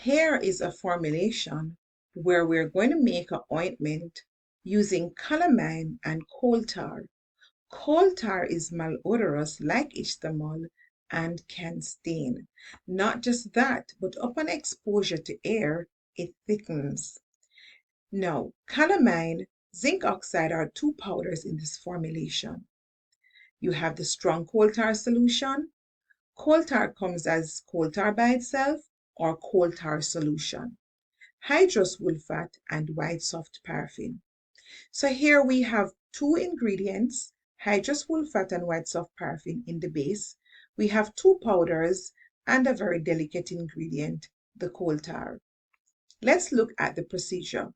Here is a formulation where we're going to make an ointment using calamine and coal tar. Coal tar is malodorous like istamol and can stain. Not just that, but upon exposure to air, it thickens. Now, calamine, zinc oxide are two powders in this formulation. You have the strong coal tar solution. Coal tar comes as coal tar by itself or coal tar solution. Hydrous wool fat and white soft paraffin. So here we have two ingredients, hydrous wool fat and white soft paraffin in the base. We have two powders and a very delicate ingredient, the coal tar. Let's look at the procedure.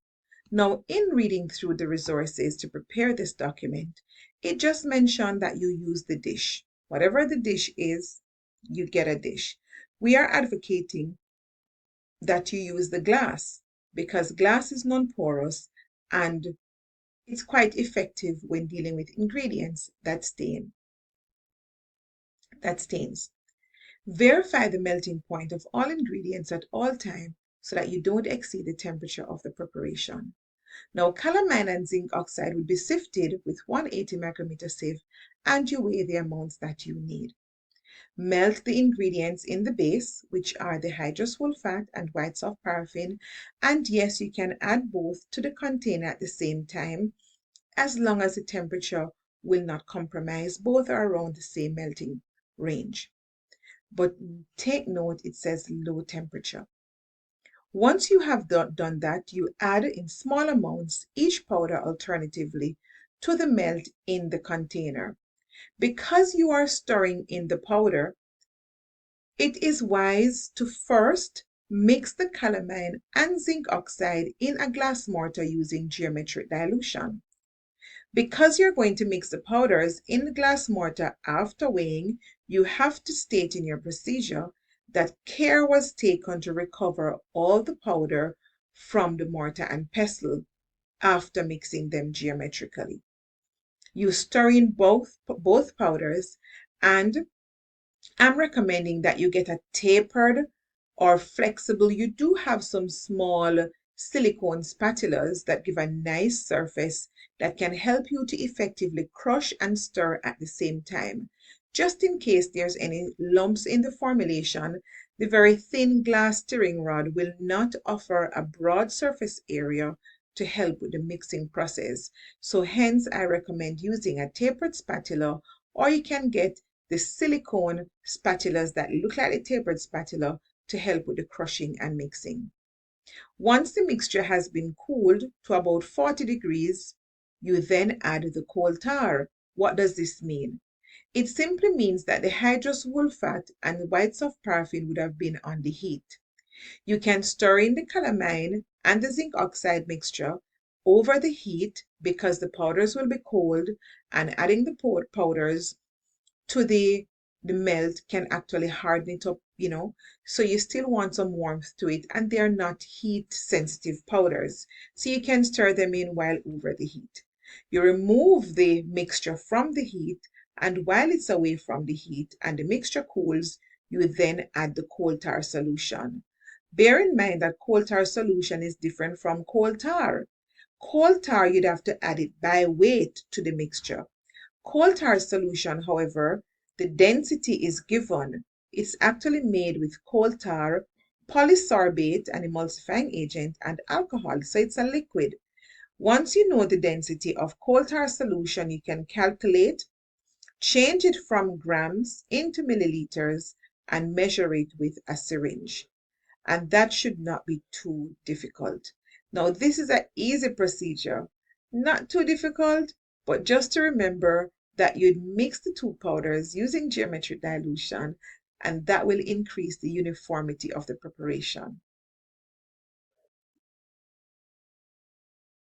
Now, in reading through the resources to prepare this document, it just mentioned that you use the dish. Whatever the dish is, you get a dish. We are advocating that you use the glass because glass is non-porous and it's quite effective when dealing with ingredients that stains. Verify the melting point of all ingredients at all times so that you don't exceed the temperature of the preparation. Now, calamine and zinc oxide will be sifted with 180 micrometer sieve and you weigh the amounts that you need. Melt the ingredients in the base, which are the hydrous wool fat and white soft paraffin, and yes, you can add both to the container at the same time as long as the temperature will not compromise. Both are around the same melting range. But take note, it says low temperature. Once you have done that, you add in small amounts each powder alternatively to the melt in the container. Because you are stirring in the powder, it is wise to first mix the calamine and zinc oxide in a glass mortar using geometric dilution. Because you're going to mix the powders in the glass mortar after weighing, you have to state in your procedure that care was taken to recover all the powder from the mortar and pestle after mixing them geometrically. You stir in both powders, and I'm recommending that you get a tapered or flexible. You do have some small silicone spatulas that give a nice surface that can help you to effectively crush and stir at the same time. Just in case there's any lumps in the formulation, the very thin glass stirring rod will not offer a broad surface area to help with the mixing process. So hence I recommend using a tapered spatula, or you can get the silicone spatulas that look like a tapered spatula to help with the crushing and mixing. Once the mixture has been cooled to about 40 degrees, you then add the coal tar. What does this mean? It simply means that the hydrous wool fat and the white soft paraffin would have been on the heat. You can stir in the calamine and the zinc oxide mixture over the heat because the powders will be cold, and adding the powders to the melt can actually harden it up, so you still want some warmth to it, and they are not heat sensitive powders, so you can stir them in while over the heat. You remove the mixture from the heat, and while it's away from the heat and the mixture cools, you then add the coal tar solution. Bear in mind that coal tar solution is different from coal tar. Coal tar, you'd have to add it by weight to the mixture. Coal tar solution, however, the density is given. It's actually made with coal tar, polysorbate, an emulsifying agent, and alcohol, so it's a liquid. Once you know the density of coal tar solution, you can calculate, change it from grams into milliliters, and measure it with a syringe. And that should not be too difficult. Now, this is an easy procedure, not too difficult, but just to remember that you'd mix the two powders using geometric dilution, and that will increase the uniformity of the preparation.